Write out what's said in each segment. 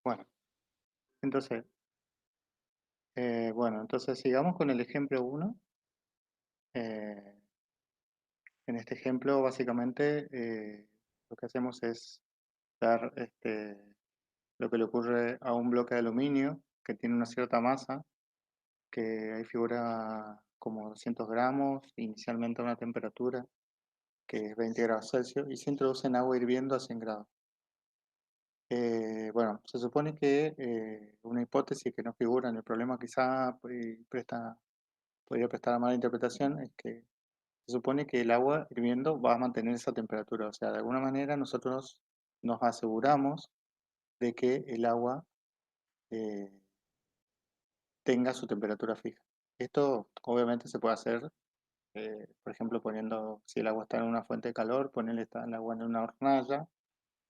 Bueno, entonces, entonces sigamos con el ejemplo uno. Eh, en este ejemplo, básicamente, lo que hacemos es dar lo que le ocurre a un bloque de aluminio que tiene una cierta masa, que ahí figura como 200 gramos, inicialmente a una temperatura que es 20 grados Celsius, y se introduce en agua hirviendo a 100 grados. Se supone que una hipótesis que no figura en el problema quizá podría prestar a mala interpretación es que se supone que el agua hirviendo va a mantener esa temperatura. O sea, de alguna manera nosotros nos aseguramos de que el agua eh, tenga su temperatura fija. Esto obviamente se puede hacer, por ejemplo, poniendo, si el agua está en una fuente de calor, ponerle el agua en una hornalla,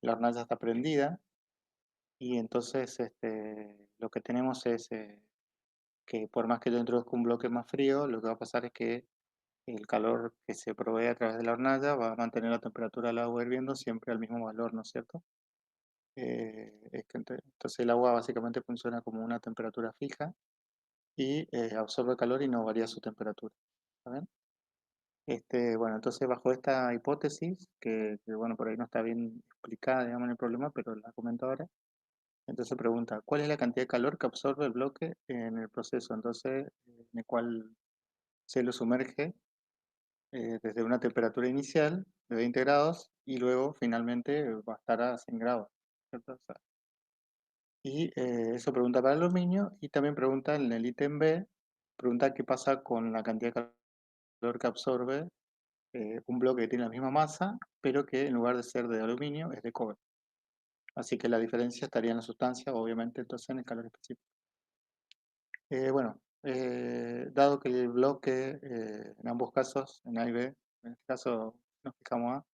la hornalla está prendida y entonces lo que tenemos es que por más que yo introduzca un bloque más frío, lo que va a pasar es que el calor que se provee a través de la hornalla va a mantener la temperatura del agua hirviendo siempre al mismo valor, ¿no es cierto? Entonces el agua básicamente funciona como una temperatura fija y absorbe calor y no varía su temperatura. ¿Está bien? Entonces bajo esta hipótesis, bueno, por ahí no está bien explicada, digamos, en el problema, pero la comento ahora. Entonces pregunta, ¿cuál es la cantidad de calor que absorbe el bloque en el proceso? Entonces, en el cual se lo sumerge desde una temperatura inicial de 20 grados y luego finalmente va a estar a 100 grados, ¿cierto? O sea, eso pregunta para el aluminio y también pregunta en el ítem B, pregunta qué pasa con la cantidad de calor que absorbe un bloque que tiene la misma masa, pero que en lugar de ser de aluminio es de cobre. Así que la diferencia estaría en la sustancia, obviamente, entonces en el calor específico. Dado que el bloque, en ambos casos, en A y B, en este caso nos fijamos A,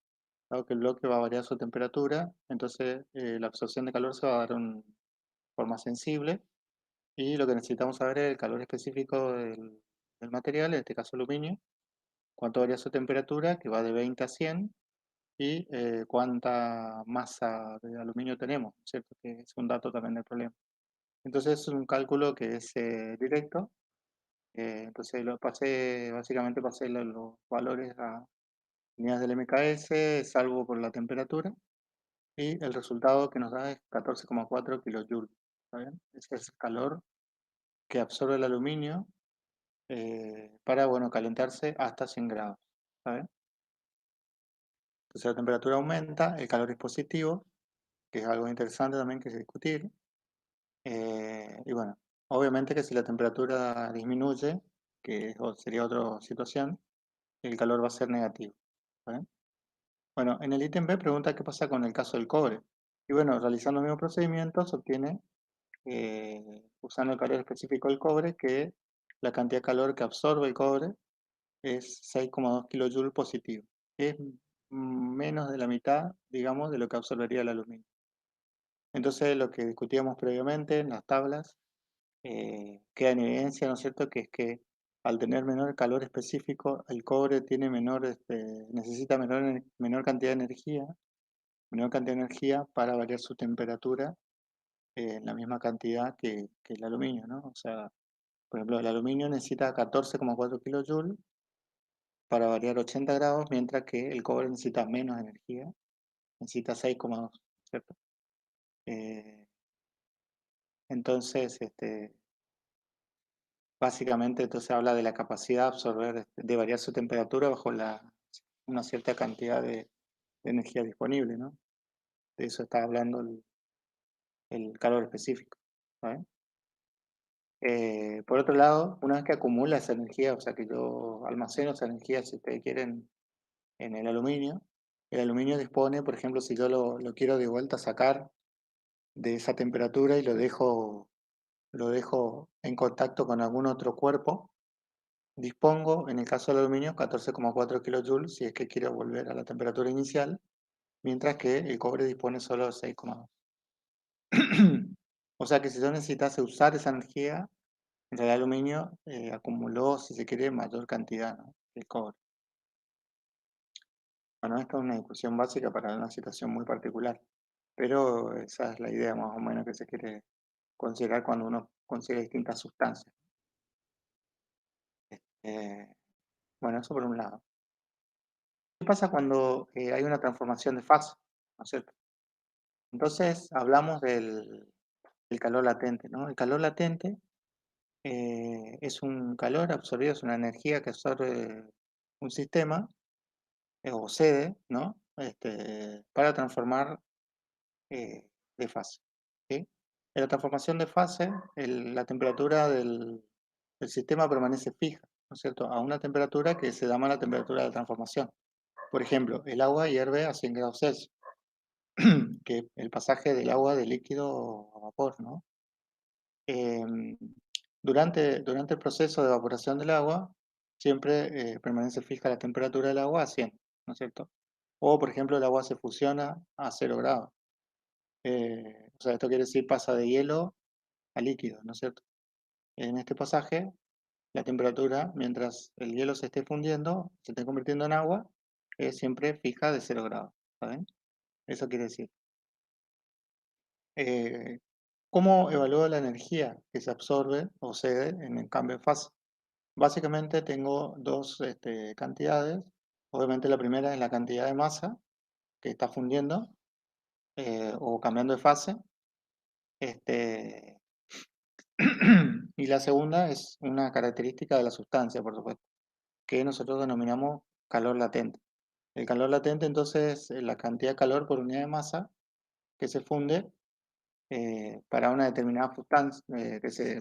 dado que el bloque va a variar su temperatura, entonces la absorción de calor se va a dar en forma sensible y lo que necesitamos saber es el calor específico del material, en este caso aluminio, cuánto varía su temperatura, que va de 20 a 100, y cuánta masa de aluminio tenemos, ¿cierto? Que es un dato también del problema. Entonces es un cálculo que es directo. Entonces básicamente pasé los valores a unidades del MKS, salvo por la temperatura, y el resultado que nos da es 14,4 kilojoules. ¿Está bien? Ese es el calor que absorbe el aluminio para, bueno, calentarse hasta 100 grados. ¿Está bien? Entonces la temperatura aumenta, el calor es positivo, que es algo interesante también que discutir. Y bueno, obviamente que si la temperatura disminuye, sería otra situación, el calor va a ser negativo. ¿Está bien? Bueno, en el ítem B pregunta qué pasa con el caso del cobre. Y bueno, realizando el mismo procedimiento se obtiene, usando el calor específico del cobre, que la cantidad de calor que absorbe el cobre es 6,2 kilojoules positivo. Es menos de la mitad, digamos, de lo que absorbería el aluminio. Entonces, lo que discutíamos previamente en las tablas queda en evidencia, ¿no es cierto?, que es que al tener menor calor específico, el cobre tiene necesita menor cantidad de energía para variar su temperatura en la misma cantidad que el aluminio, ¿no? O sea, por ejemplo, el aluminio necesita 14,4 kilojoules para variar 80 grados, mientras que el cobre necesita menos energía, necesita 6,2, ¿cierto? Eh, entonces, básicamente, entonces habla de la capacidad de absorber, de variar su temperatura bajo una cierta cantidad de energía disponible, ¿no? De eso está hablando el calor específico, ¿sabes? Por otro lado, una vez que acumula esa energía, o sea que yo almaceno esa energía, si ustedes quieren, en el aluminio dispone, por ejemplo, si yo lo quiero de vuelta sacar de esa temperatura y lo dejo en contacto con algún otro cuerpo, dispongo, en el caso del aluminio, 14,4 kilojoules si es que quiero volver a la temperatura inicial, mientras que el cobre dispone solo de 6,2. O sea que si yo necesitase usar esa energía, en realidad el aluminio acumuló, si se quiere, mayor cantidad, ¿no?, que el cobre. Bueno, esta es una discusión básica para una situación muy particular. pero esa es la idea más o menos que se quiere considerar cuando uno considera distintas sustancias. Eh, bueno, eso por un lado. ¿Qué pasa cuando hay una transformación de fase? ¿No es cierto? Entonces hablamos del calor latente, ¿no? El calor latente es un calor absorbido, es una energía que absorbe un sistema o sede, ¿no? Para transformar de fase, ¿sí? En la transformación de fase, la temperatura del sistema permanece fija, ¿no es cierto? A una temperatura que se llama la temperatura de transformación. Por ejemplo, el agua hierve a 100 grados Celsius, que el pasaje del agua de líquido a vapor, ¿no? Em, durante el proceso de evaporación del agua, siempre permanece fija la temperatura del agua a 100, ¿no es cierto? O, por ejemplo, el agua se fusiona a 0 grados. O sea, esto quiere decir pasa de hielo a líquido, ¿no es cierto? En este pasaje, la temperatura, mientras el hielo se esté fundiendo, se esté convirtiendo en agua, es siempre fija de 0 grados, ¿saben? Eso quiere decir. Eh, ¿Cómo evalúo la energía que se absorbe o cede en el cambio de fase? Básicamente tengo dos cantidades. Obviamente la primera es la cantidad de masa que está fundiendo o cambiando de fase. Este, y la segunda es una característica de la sustancia, por supuesto, que nosotros denominamos calor latente. El calor latente entonces es la cantidad de calor por unidad de masa que se funde para una determinada sustancia,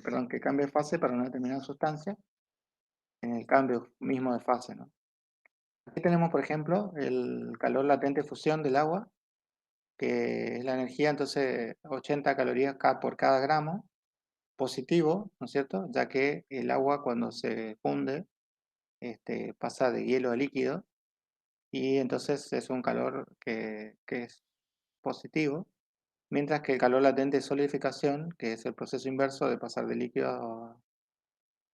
perdón, que cambie de fase para una determinada sustancia en el cambio mismo de fase, ¿no? Aquí tenemos, por ejemplo, el calor latente de fusión del agua, que es la energía, entonces 80 calorías por cada gramo, positivo, ¿no es cierto? Ya que el agua cuando se funde pasa de hielo a líquido y entonces es un calor que es positivo, mientras que el calor latente de solidificación, que es el proceso inverso de pasar de líquido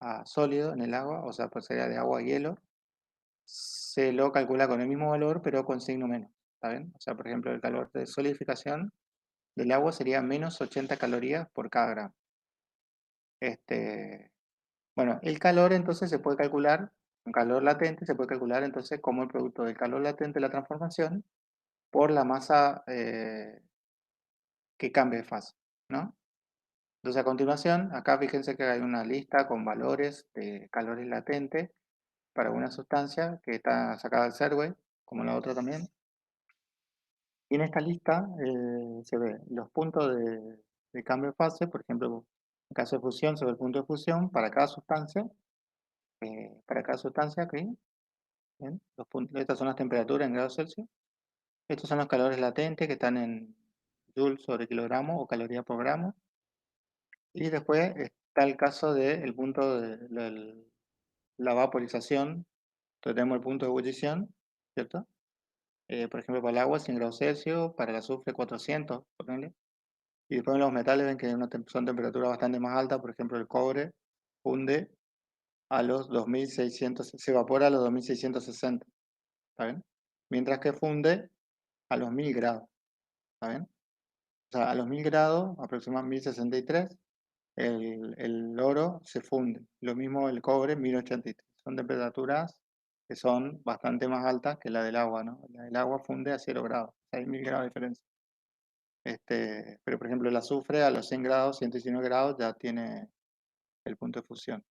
a sólido en el agua, o sea, pues sería de agua a hielo, se lo calcula con el mismo valor, pero con signo menos, ¿está bien? O sea, por ejemplo, el calor de solidificación del agua sería menos 80 calorías por cada gramo. Este, bueno, el calor entonces se puede calcular, un calor latente se puede calcular entonces como el producto del calor latente de la transformación por la masa que cambia de fase, ¿no? Entonces a continuación, acá fíjense que hay una lista con valores de calores latentes para una sustancia que está sacada del Survey, como la otra también. Y en esta lista se ve los puntos de cambio de fase, por ejemplo, en caso de fusión se ve el punto de fusión para cada sustancia aquí, ¿bien? Estas son las temperaturas en grados Celsius. Estos son los calores latentes que están en joules sobre kilogramo o calorías por gramo. Y después está el caso del punto de la vaporización. Entonces tenemos el punto de ebullición, ¿cierto? Por ejemplo, para el agua 100 grados Celsius, para el azufre 400, ponele. Y después en los metales ven que son temperaturas bastante más altas, por ejemplo el cobre funde a los 2600, se evapora a los 2660, ¿está bien? Mientras que funde a los 1000 grados, ¿está bien? O sea, a los 1000 grados, aproximadamente 1063, el oro se funde. Lo mismo el cobre, 1083. Son temperaturas que son bastante más altas que la del agua, ¿no? La del agua funde a 0 grados, o sea, hay 1000 grados de diferencia. Pero por ejemplo el azufre a los 100 grados, 119 grados ya tiene el punto de fusión.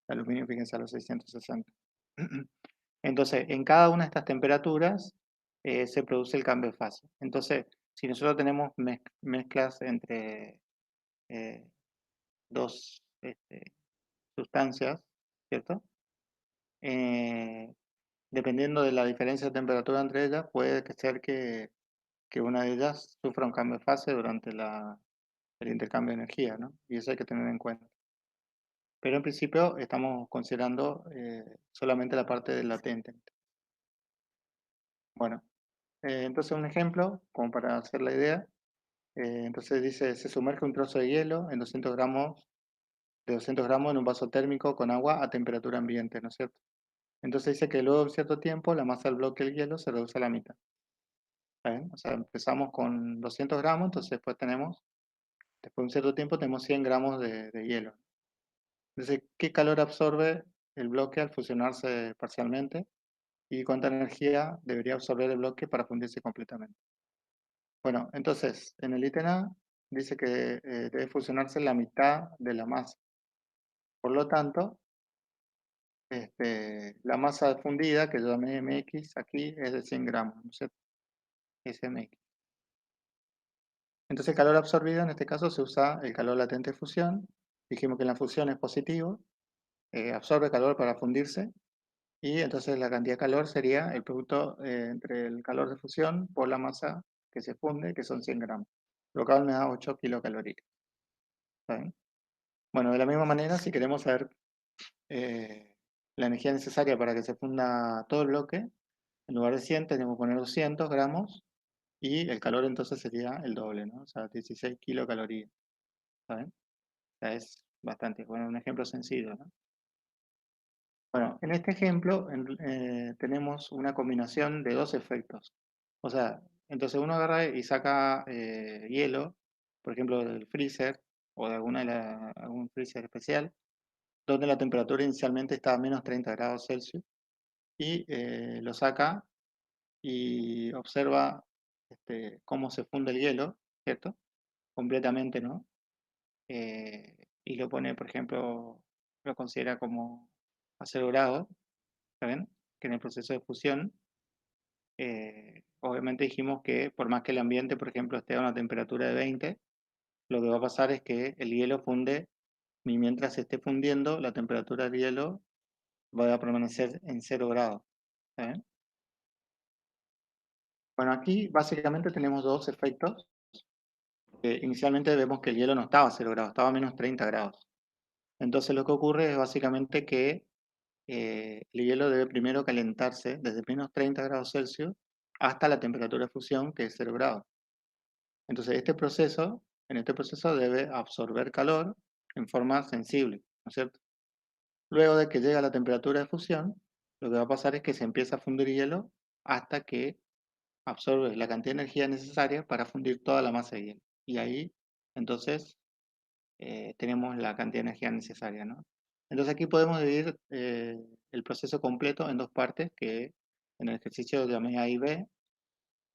El aluminio, fíjense, a los 660. Entonces, en cada una de estas temperaturas se produce el cambio de fase. Entonces, si nosotros tenemos mezclas entre eh, dos sustancias, ¿cierto? Eh, Dependiendo de la diferencia de temperatura entre ellas, puede ser que una de ellas sufra un cambio de fase durante el intercambio de energía, ¿no? Y eso hay que tener en cuenta. Pero en principio estamos considerando solamente la parte del latente. Bueno, entonces un ejemplo, como para hacer la idea, entonces dice, se sumerge un trozo de hielo en 200 gramos, de 200 gramos en un vaso térmico con agua a temperatura ambiente, ¿no es cierto? Entonces dice que luego de un cierto tiempo la masa del bloque del hielo se reduce a la mitad. ¿está bien? O sea, empezamos con 200 gramos, entonces después después de un cierto tiempo tenemos 100 gramos de hielo. Entonces, ¿qué calor absorbe el bloque al fusionarse parcialmente? ¿Y cuánta energía debería absorber el bloque para fundirse completamente? Bueno, entonces, en el ítem A dice que debe fusionarse la mitad de la masa. Por lo tanto, la masa fundida, que yo llamé MX aquí, es de 100 gramos, ¿no es cierto? Es MX. Entonces, el calor absorbido, en este caso, se usa el calor latente de fusión. Dijimos que en la fusión es positivo, absorbe calor para fundirse, y entonces la cantidad de calor sería el producto entre el calor de fusión por la masa que se funde, que son 100 gramos. Lo cual me da 8 kilocalorías. ¿Está bien? Bueno, de la misma manera, si queremos saber la energía necesaria para que se funda todo el bloque, en lugar de 100 tenemos que poner 200 gramos y el calor entonces sería el doble, ¿no? O sea, 16 kilocalorías. ¿Está bien? O sea, es bastante. Bueno, un ejemplo sencillo, ¿no? Bueno, en este ejemplo tenemos una combinación de dos efectos. O sea, entonces uno agarra y saca hielo, por ejemplo, del freezer o de algún freezer especial, donde la temperatura inicialmente está a menos 30 grados Celsius, y lo saca y observa cómo se funde el hielo, ¿cierto? Completamente, ¿no? Y lo pone, por ejemplo, lo considera como a 0 grados, ¿saben? Que en el proceso de fusión, obviamente dijimos que por más que el ambiente, por ejemplo, esté a una temperatura de 20, lo que va a pasar es que el hielo funde, y mientras se esté fundiendo, la temperatura del hielo va a permanecer en 0 grados, ¿saben? Bueno, aquí básicamente tenemos dos efectos. Inicialmente vemos que el hielo no estaba a 0 grados, estaba a menos 30 grados. Entonces lo que ocurre es básicamente que el hielo debe primero calentarse desde menos 30 grados Celsius hasta la temperatura de fusión, que es 0 grados. Entonces en este proceso debe absorber calor en forma sensible, ¿no es cierto? Luego de que llega a la temperatura de fusión, lo que va a pasar es que se empieza a fundir hielo hasta que absorbe la cantidad de energía necesaria para fundir toda la masa de hielo. Y ahí, entonces, tenemos la cantidad de energía necesaria, ¿no? Entonces aquí podemos dividir el proceso completo en dos partes, que en el ejercicio llamé A y B.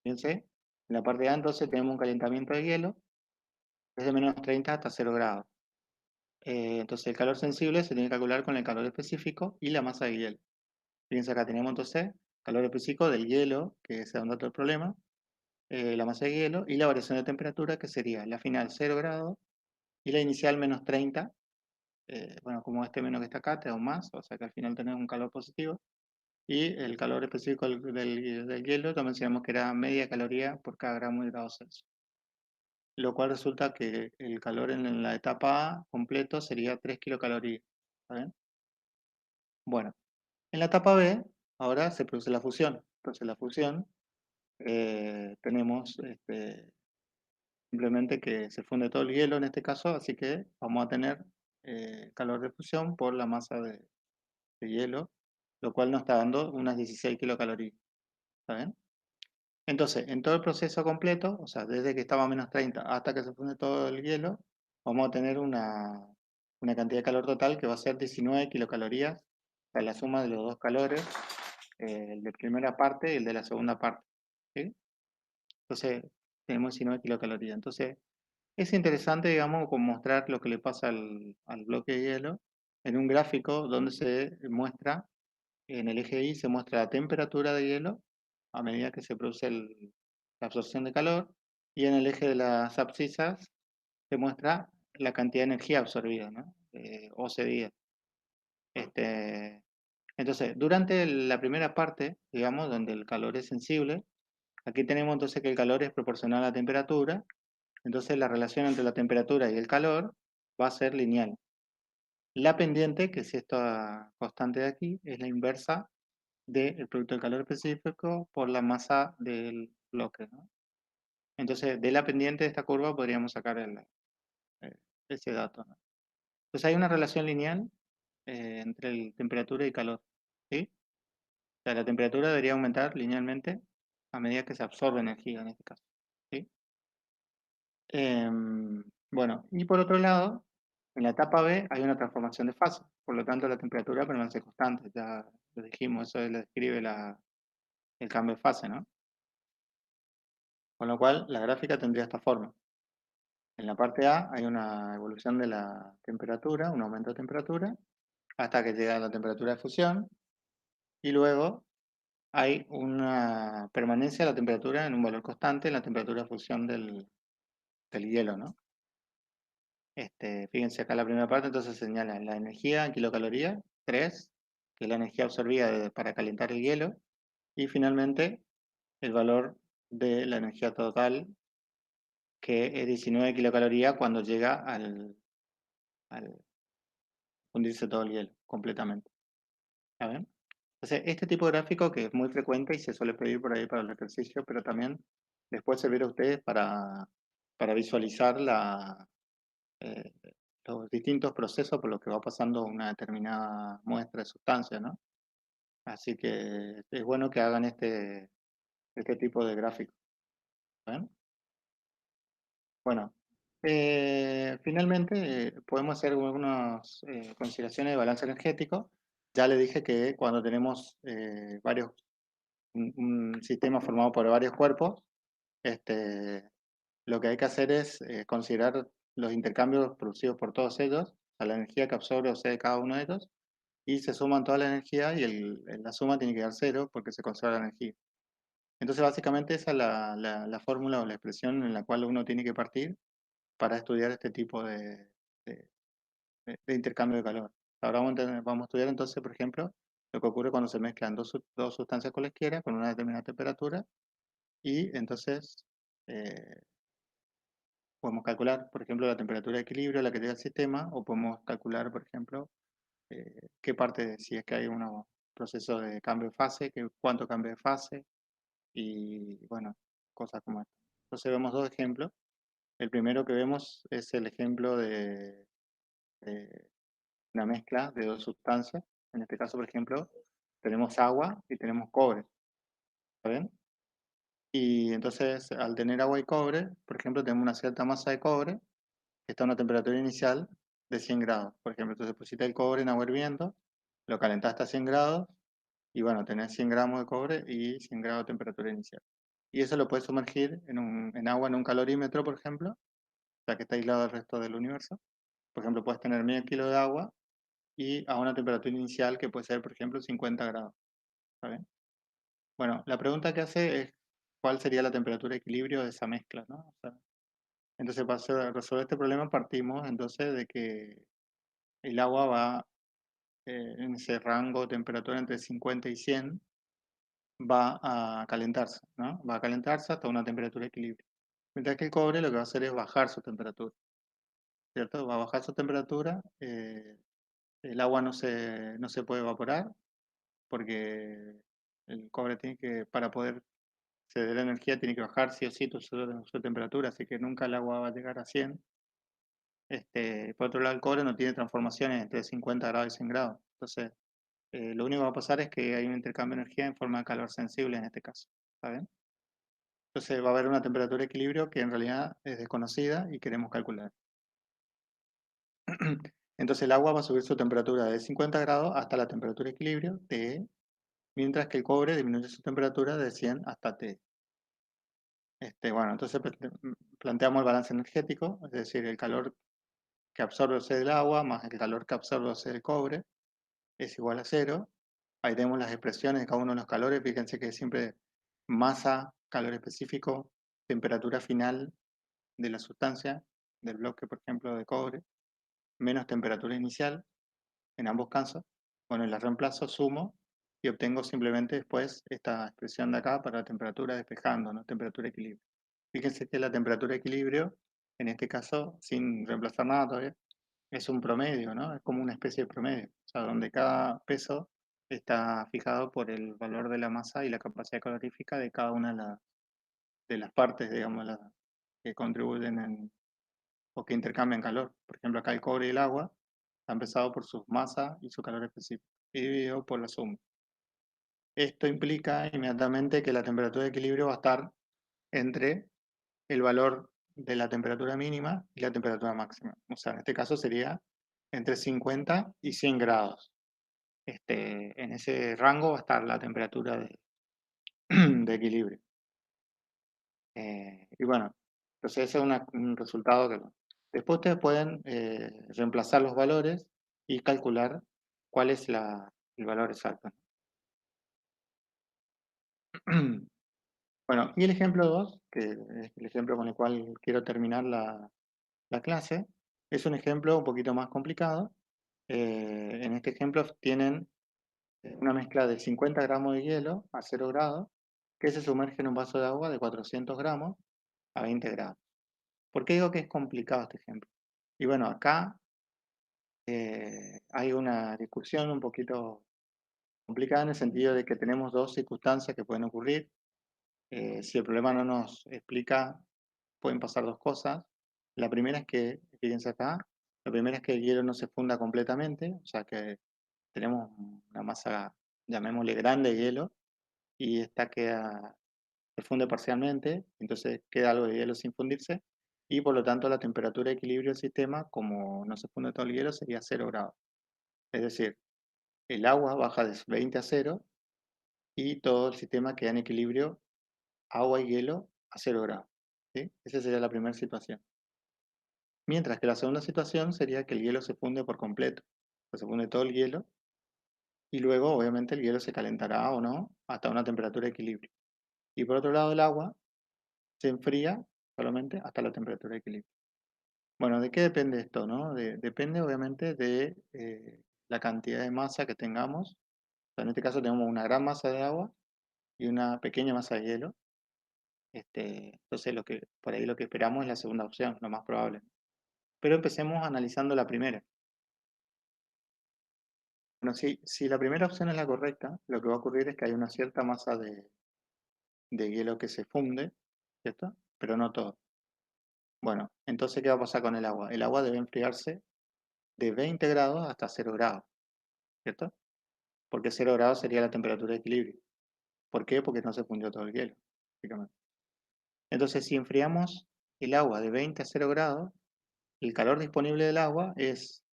Fíjense, en la parte A entonces tenemos un calentamiento de hielo desde menos 30 hasta 0 grados. Entonces el calor sensible se tiene que calcular con el calor específico y la masa de hielo. Fíjense, acá tenemos entonces calor específico del hielo, que es un dato del problema, la masa de hielo y la variación de temperatura, que sería la final 0 grados y la inicial menos 30. Bueno, como este menos que está acá, te da un más, o sea que al final tenemos un calor positivo. Y el calor específico del hielo también sabemos que era media caloría por cada gramo de grado Celsius. Lo cual resulta que el calor en la etapa A completo sería 3 kilocalorías. ¿Está bien? Bueno, en la etapa B ahora se produce la fusión. Entonces la fusión tenemos simplemente que se funde todo el hielo en este caso, así que vamos a tener calor de fusión por la masa de hielo, lo cual nos está dando unas 16 kilocalorías. ¿Está bien? Entonces, en todo el proceso completo, o sea, desde que estaba a menos 30 hasta que se funde todo el hielo, vamos a tener una cantidad de calor total que va a ser 19 kilocalorías, o sea, la suma de los dos calores, el de primera parte y el de la segunda parte. ¿Sí? Entonces, tenemos 19 kilocalorías. Entonces, es interesante, digamos, como mostrar lo que le pasa al bloque de hielo en un gráfico donde se muestra, en el eje Y se muestra la temperatura de hielo a medida que se produce la absorción de calor, y en el eje de las abscisas se muestra la cantidad de energía absorbida, ¿no? O cedida. Entonces, durante la primera parte, digamos, donde el calor es sensible, aquí tenemos entonces que el calor es proporcional a la temperatura, entonces la relación entre la temperatura y el calor va a ser lineal. La pendiente, que es esta constante de aquí, es la inversa del producto de calor específico por la masa del bloque, ¿no? Entonces, de la pendiente de esta curva podríamos sacar eh, ese dato, ¿no? Entonces hay una relación lineal entre temperatura y calor, ¿sí? O sea, la temperatura debería aumentar linealmente a medida que se absorbe energía en este caso. ¿Sí? Bueno, y por otro lado, en la etapa B hay una transformación de fase, por lo tanto la temperatura permanece constante, ya lo dijimos, eso le describe el cambio de fase, ¿no? Con lo cual la gráfica tendría esta forma. En la parte A hay una evolución de la temperatura, un aumento de temperatura, hasta que llega a la temperatura de fusión, y luego hay una permanencia de la temperatura en un valor constante en la temperatura de fusión del hielo, ¿no? Fíjense acá la primera parte, entonces señala la energía en kilocalorías, 3, que es la energía absorbida para calentar el hielo, y finalmente el valor de la energía total, que es 19 kilocalorías cuando llega al fundirse todo el hielo completamente. ¿Está bien? Entonces, este tipo de gráfico que es muy frecuente y se suele pedir por ahí para el ejercicio, pero también les puede servir a ustedes para visualizar eh, los distintos procesos por los que va pasando una determinada muestra de sustancia, ¿no? Así que es bueno que hagan este tipo de gráficos. ¿Ven? Bueno, finalmente podemos hacer algunas consideraciones de balance energético. Ya le dije que cuando tenemos un sistema formado por varios cuerpos, lo que hay que hacer es considerar los intercambios producidos por todos ellos, a la energía que absorbe o cede cada uno de ellos, y se suman toda la energía y la suma tiene que dar cero porque se conserva la energía. Entonces, básicamente esa es la fórmula o la expresión en la cual uno tiene que partir para estudiar este tipo de- de intercambio de calor. Ahora vamos a estudiar entonces, por ejemplo, lo que ocurre cuando se mezclan dos sustancias cualesquiera con una determinada temperatura y entonces eh, podemos calcular, por ejemplo, la temperatura de equilibrio a la que llega el sistema o podemos calcular, por ejemplo, qué parte, si es que hay un proceso de cambio de fase, cuánto cambio de fase y, bueno, cosas como esto. Entonces vemos dos ejemplos. El primero que vemos es el ejemplo de una mezcla de dos sustancias. En este caso, por ejemplo, tenemos agua y tenemos cobre. ¿Está bien? Y entonces, al tener agua y cobre, por ejemplo, tenemos una cierta masa de cobre que está a una temperatura inicial de 100 grados. Por ejemplo, entonces pusiste el cobre en agua hirviendo, lo calentaste a 100 grados y bueno, tenés 100 gramos de cobre y 100 grados de temperatura inicial. Y eso lo puedes sumergir en agua en un calorímetro, por ejemplo, ya que está aislado del resto del universo. Por ejemplo, puedes tener medio kilo de agua y a una temperatura inicial que puede ser, por ejemplo, 50 grados. ¿Está bien? Bueno, la pregunta que hace es cuál sería la temperatura de equilibrio de esa mezcla, ¿no? O sea, entonces, para resolver este problema partimos entonces de que el agua va en ese rango de temperatura entre 50 y 100, va a calentarse, ¿no? Va a calentarse hasta una temperatura de equilibrio. Mientras que el cobre lo que va a hacer es bajar su temperatura, ¿cierto? Va a bajar su temperatura, el agua no se puede evaporar porque el cobre tiene que, para poder ceder la energía, tiene que bajar sí o sí su temperatura, así que nunca el agua va a llegar a 100. Por otro lado, el cobre no tiene transformaciones entre 50 grados y 100 grados. Entonces, lo único que va a pasar es que hay un intercambio de energía en forma de calor sensible en este caso. ¿Está bien? Entonces, va a haber una temperatura de equilibrio que en realidad es desconocida y queremos calcular. Entonces, el agua va a subir su temperatura de 50 grados hasta la temperatura de equilibrio T, mientras que el cobre disminuye su temperatura de 100 hasta T. Bueno, entonces planteamos el balance energético, es decir, el calor que absorbe o cede el agua más el calor que absorbe o cede el cobre es igual a cero. Ahí tenemos las expresiones de cada uno de los calores. Fíjense que siempre masa, calor específico, temperatura final de la sustancia, del bloque, por ejemplo, de cobre, menos temperatura inicial, en ambos casos. Bueno, y la reemplazo, sumo y obtengo simplemente después esta expresión de acá para la temperatura despejando, ¿no? Temperatura de equilibrio. Fíjense que la temperatura de equilibrio, en este caso, sin reemplazar nada todavía, es un promedio, ¿no? Es como una especie de promedio, o sea, donde cada peso está fijado por el valor de la masa y la capacidad calorífica de cada una de las partes, digamos, que contribuyen o que intercambian calor. Por ejemplo, acá el cobre y el agua están pesados por su masa y su calor específico, y dividido por la suma. esto implica inmediatamente que la temperatura de equilibrio va a estar entre el valor de la temperatura mínima y la temperatura máxima. O sea, en este caso sería entre 50 y 100 grados. En ese rango va a estar la temperatura de equilibrio. Y bueno, entonces ese es un resultado que... Después ustedes pueden reemplazar los valores y calcular cuál es el valor exacto. Bueno, y el ejemplo 2, que es el ejemplo con el cual quiero terminar la clase, es un ejemplo un poquito más complicado. En este ejemplo tienen una mezcla de 50 gramos de hielo a 0 grados que se sumerge en un vaso de agua de 400 gramos a 20 grados. ¿Por qué digo que es complicado este ejemplo? Y bueno, acá hay una discusión un poquito complicada en el sentido de que tenemos dos circunstancias que pueden ocurrir. Si el problema no nos explica, pueden pasar dos cosas. La primera es que, fíjense acá, la primera es que el hielo no se funda completamente, o sea que tenemos una masa, llamémosle grande de hielo, y esta se funde parcialmente, entonces queda algo de hielo sin fundirse, y por lo tanto la temperatura de equilibrio del sistema, como no se funde todo el hielo, sería 0 grados. Es decir, el agua baja de 20 a 0 y todo el sistema queda en equilibrio, agua y hielo a 0 grados. ¿Sí? Esa sería la primera situación. Mientras que la segunda situación sería que el hielo se funde por completo. Se funde todo el hielo y luego obviamente el hielo se calentará o no hasta una temperatura de equilibrio. Y por otro lado el agua se enfría solamente hasta la temperatura de equilibrio. Bueno, ¿de qué depende esto, no? Depende obviamente de la cantidad de masa que tengamos. O sea, en este caso tenemos una gran masa de agua y una pequeña masa de hielo. Entonces por ahí lo que esperamos es la segunda opción, lo más probable. Pero empecemos analizando la primera. Bueno, si la primera opción es la correcta, lo que va a ocurrir es que hay una cierta masa de hielo que se funde, ¿cierto? Pero no todo. Bueno, entonces, ¿qué va a pasar con el agua? El agua debe enfriarse de 20 grados hasta 0 grados, ¿cierto? Porque 0 grados sería la temperatura de equilibrio. ¿Por qué? Porque no se fundió todo el hielo, básicamente. Entonces, si enfriamos el agua de 20 a 0 grados, el calor disponible del agua es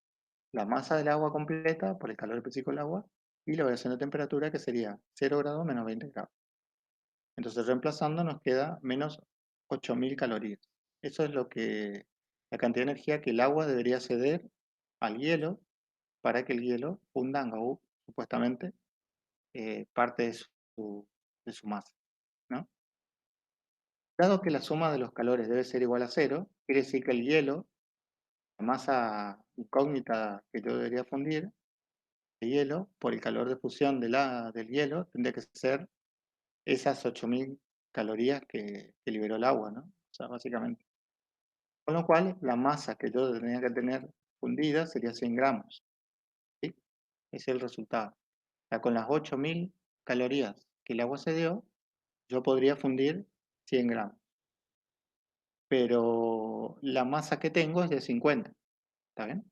la masa del agua completa por el calor específico del agua y la variación de temperatura que sería 0 grados menos 20 grados. Entonces reemplazando nos queda menos 8000 calorías. Eso es la cantidad de energía que el agua debería ceder al hielo para que el hielo funda en supuestamente parte de su masa, ¿no? Dado que la suma de los calores debe ser igual a cero, quiere decir que el hielo, la masa incógnita que yo debería fundir, de hielo, por el calor de fusión del hielo, tendría que ser esas 8000 calorías que liberó el agua, ¿no? O sea, básicamente. Con lo cual, la masa que yo tendría que tener fundida sería 100 gramos, ¿sí? Ese es el resultado. O sea, con las 8000 calorías que el agua se dio, yo podría fundir 100 gramos. Pero la masa que tengo es de 50, ¿está bien?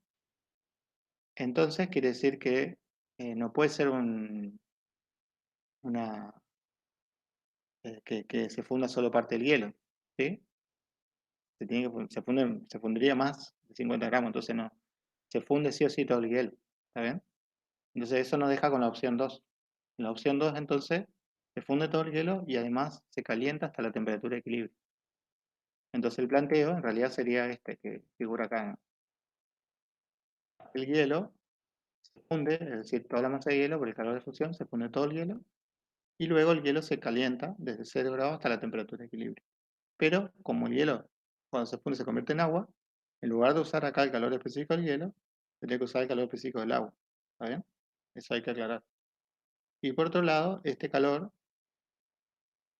Entonces quiere decir que no puede ser una, que se funda solo parte del hielo, ¿sí? Se fundiría más de 50 gramos, entonces no. Se funde sí o sí todo el hielo, ¿está bien? Entonces eso nos deja con la opción 2. En la opción 2 entonces se funde todo el hielo y además se calienta hasta la temperatura de equilibrio. Entonces el planteo en realidad sería este que figura acá, ¿no? El hielo se funde, es decir, toda la masa de hielo por el calor de fusión, se funde todo el hielo y luego el hielo se calienta desde 0 grados hasta la temperatura de equilibrio. Pero como el hielo cuando se funde se convierte en agua, en lugar de usar acá el calor específico del hielo, tendría que usar el calor específico del agua. ¿Está bien? Eso hay que aclarar. Y por otro lado, este calor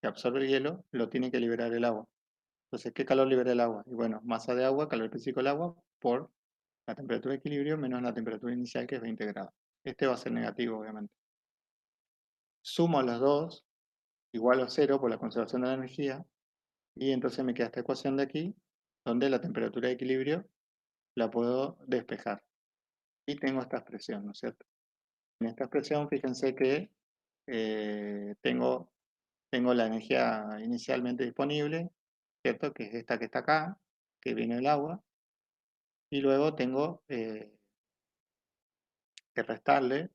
que absorbe el hielo lo tiene que liberar el agua. Entonces, ¿qué calor libera el agua? Y bueno, masa de agua, calor específico del agua, por la temperatura de equilibrio menos la temperatura inicial que es 20 grados. Este va a ser negativo, obviamente. Sumo los dos, igual a cero por la conservación de la energía, y entonces me queda esta ecuación de aquí, donde la temperatura de equilibrio la puedo despejar. Y tengo esta expresión, ¿no es cierto? En esta expresión, fíjense que tengo la energía inicialmente disponible, ¿cierto? Que es esta que está acá, que viene del agua, y luego tengo que restarle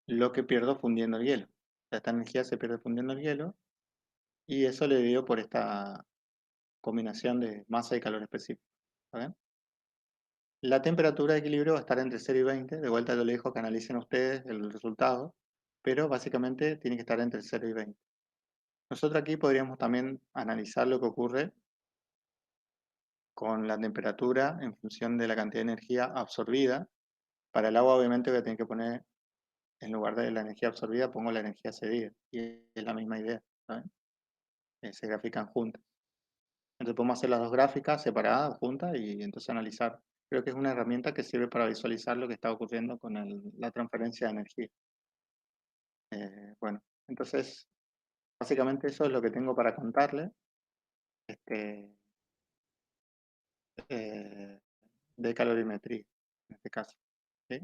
lo que pierdo fundiendo el hielo. O sea, esta energía se pierde fundiendo el hielo, y eso le divido por esta combinación de masa y calor específico. ¿Está bien? La temperatura de equilibrio va a estar entre 0 y 20. De vuelta yo les dejo que analicen ustedes el resultado, pero básicamente tiene que estar entre 0 y 20. Nosotros aquí podríamos también analizar lo que ocurre con la temperatura en función de la cantidad de energía absorbida. Para el agua obviamente voy a tener que poner, en lugar de la energía absorbida, pongo la energía cedida. Y es la misma idea, ¿saben? Se grafican juntas. Entonces podemos hacer las dos gráficas separadas, juntas, y entonces analizar. Creo que es una herramienta que sirve para visualizar lo que está ocurriendo con la transferencia de energía. Bueno, entonces básicamente eso es lo que tengo para contarles este, de calorimetría, en este caso. ¿Sí?